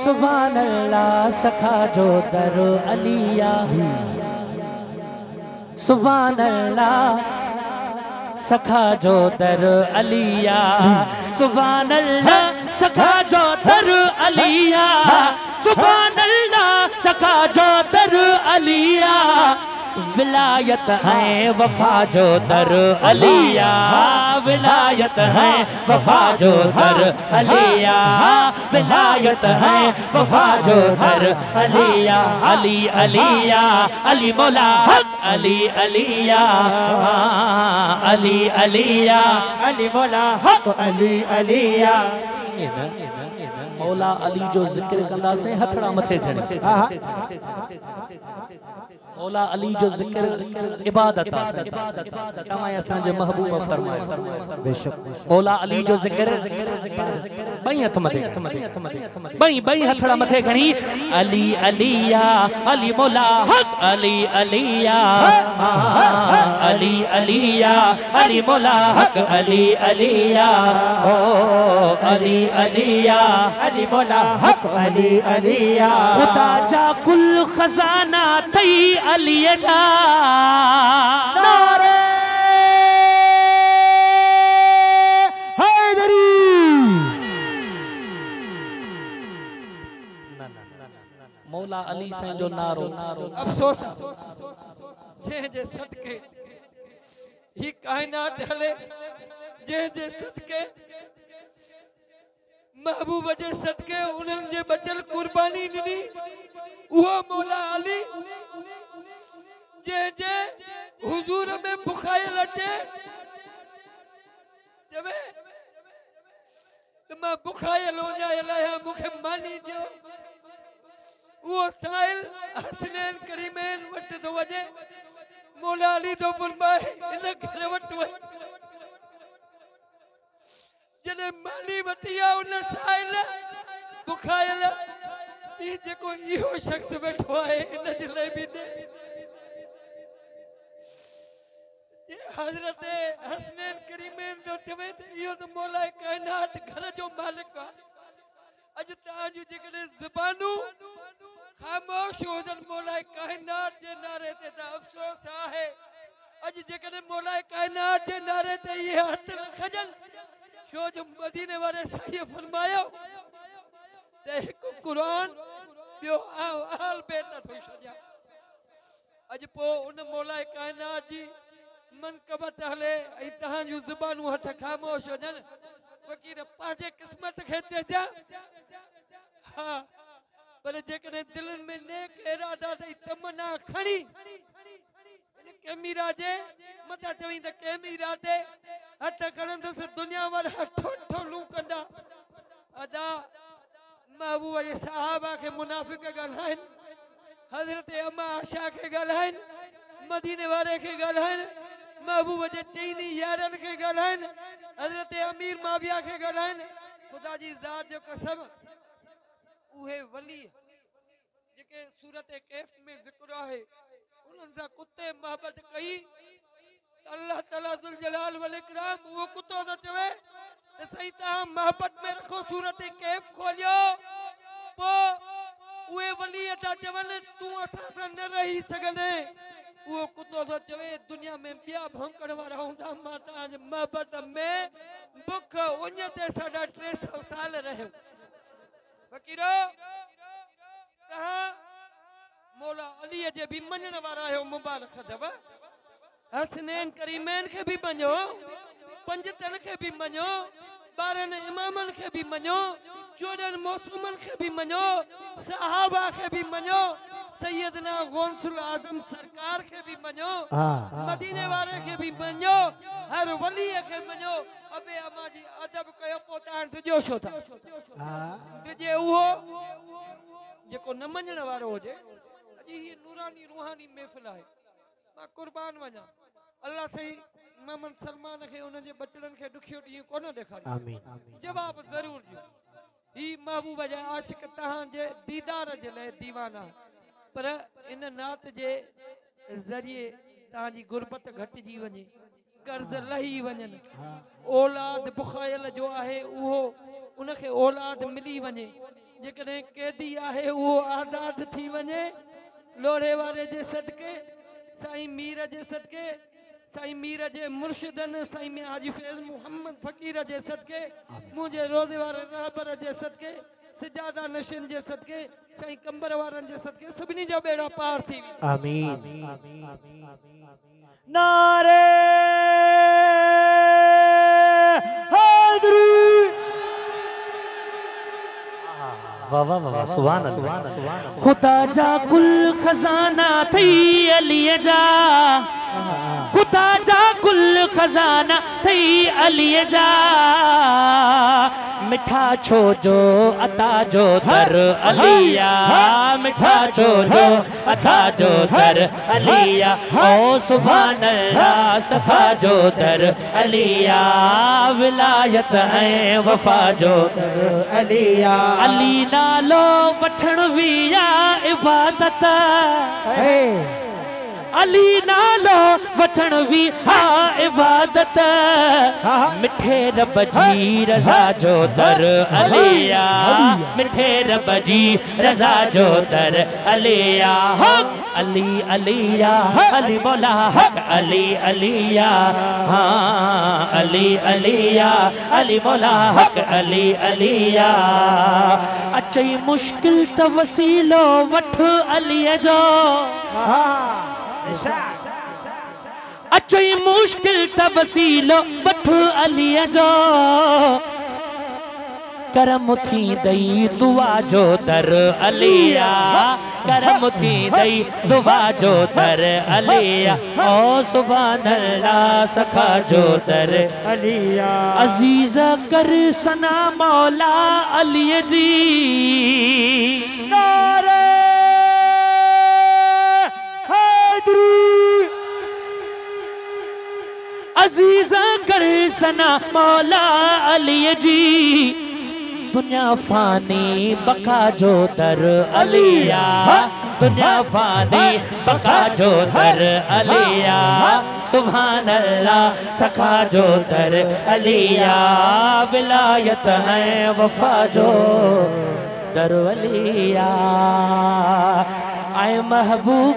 सुभान अल्लाह सखा जो दर अलिया सुभान अल्लाह सखा जो दर अलिया सुभान अल्लाह सखा जो दर अलिया सुभान अल्लाह सखा जो दर अलिया विलायत है वफा जो दर अलिया विलायत है वफा जो दर अलिया विलायत है वफा जो दर अलिया अली अलिया अली मौला हक अली अलिया अली अलिया अली मौला हक अली अलिया मौला अली जो जिक्र कंदा से हथड़ा मथे खड़े मौला अली जो जिक्र इबादत तमाय असांजे महबूब फरमाए बेशक मौला अली जो जिक्र बई हथ मथे बई हथड़ा मथे खणी अली अलिया अली मौला हक अली अलिया अली अलिया अली मौला हक अली अलिया ओ अली अलिया अली मौला हक अली अलिया खुदा जा कुल खजाना तई अली जा नारे हैदरी मौला अली से जो नारो अफसोस जे सदके ही कायनात हले जे सदके महबूब जे सदके उन्हनि जे बचल कुर्बानी ॾिनी उहो मौला अली जे हुजूर में बुखायल अचे चवे तो मां बुखायल हो जाए अलाह मुखे मानी दियो वो साइल हसनैन करीमैन वट तो वजे मौला अली तो फरमाए इन घर वट जने माली वटिया उन साइल बुखायल ई जेको इहो शख्स बैठो है इन जे ले भी ने हजरत हसनैन करीमैन तो चवे इहो तो मौला कायनात घर जो मालिक आ अज ताजू जेकने ज़बानू खामोश हो जन मौला कायनात जे नारे ते ता अफसोस आहे अज जेकने मौला कायनात जे नारे ते ये हथ खजल शो जो मदीने वाले साईं फरमायो ते एक कुरान बियो आल बेत थो छजा अज पो उन मौला कायनात जी मन कबत हले ऐं तहां ज़ुबानू हथ खामोश हो जन फकीर पांजे किस्मत के चेजा हां पर जेकने दिलन में नेक इरादा दई तमन्ना खणी इन केमीरा जे मता चवई त केमीरा ते हथ खणंदुस दुनिया वर हथो ठोलू कंदा अदा महबूब ये सहाबा के मुनाफिक गलाइन हजरत अम्मा आशा के गलाइन मदीने वाले के गलाइन महबूब जे चईनी यारन के गलाइन हजरत अमीर माविया के गलाइन खुदा जी जात जो कसम उहे वली जेके सूरत कैफ में जिक्र है उनन सा कुत्ते मोहब्बत कई अल्लाह ताला जुल जलाल वल इकराम वो कुत्तो न चवे ते सही ता मोहब्बत में रखो सूरत कैफ खोलियो पो उहे वली अता चवन तू असा सा न रही सगने वो कुत्तो तो चवे दुनिया में बिया भौंकण वाला हुंदा मां ताज मोहब्बत में बुख उन्नते 350 साल रहे फकीरो कहा मौला अली जे भी मनण वाला है मुबारक दब हसनैन करीमैन के भी मनो पंजतन के भी मनो 12 इमामन के भी मनो 14 मौसूमन के भी मनो सहाबा के भी मनो सैयदना गौसुल आजम सरकार के भी मनो मदीने वाले के भी मनो हर वली के मनो अबे अम्मा जी अदब कयो पोता तुजो छो था तुजे वो जेको न मञण वारो होजे अजी ये नूरानी रूहानी महफिल है मां कुर्बान वना अल्लाह सही मोहम्मद सलमान के उन जे बचड़न के दुखियो डी कोन देखारी आमीन जवाब जरूर दियो ही महबूब जा आशिक तहां जे दीदार जे ले दीवाना पर इन नात जे जरिए तहां जी गुरबत घटजी वने कर्ज लही वञन औलाद बुखायल जो आहे उहो उनखे औलाद मिली वञे जेकॾहिं कैदी आहे उहो आज़ाद थी वञे लोढ़े वारे जे सदके साईं मीर जे सदके साईं मीर जे मुर्शिदन साईं हाजी फैज़ मोहम्मद फकीर जे सदके मुझे रोज़े वारे रहबर जे सदके सजादा नशिन जे सदके साईं कंबर वारन जे सदके सभिनी जा बेड़ा पार थी आमीन नारे हैदरी वाह वाह वाह सुभान अल्लाह खुदा जा कुल खजाना थई अली जा खुदा जा कुल खजाना थई अली जा मिठा छो जो अता जो दर अलिया मिठा छो जो अता जो दर अलिया ओ सुभान अल्लाह सफा जो दर अलिया विलायत है वफा जो दर अलिया अली नालो वठण विया इबादत अली नालो वठण वी हा इबादत मिठे रब जी रज़ा जो दर अलिया मिठे रब जी रज़ा जो दर अलिया हक अली अलिया अली मौला हक अली अलिया हाँ अली अलिया अली मौला हक अली अलिया अचई मुश्किल त वसीलो वठ अलीअ जो अचई मुश्किल त वसीलो वठ अलीअ जो करम थी दई दुआ जो दर अलिया करम थी दई दुआ जो दर अलिया ओ सुभान अल्लाह सखा जो दर अलिया अजीज कर सना मौला अली जी नारे अजीजा कर सना मौला अली जी दुनिया फानी बका जो दर अलिया दुनिया फानी बका जो दर अलिया सुभान अल्लाह सखा जो दर अलिया विलायत है वफा जो दर अलिया आए महबूब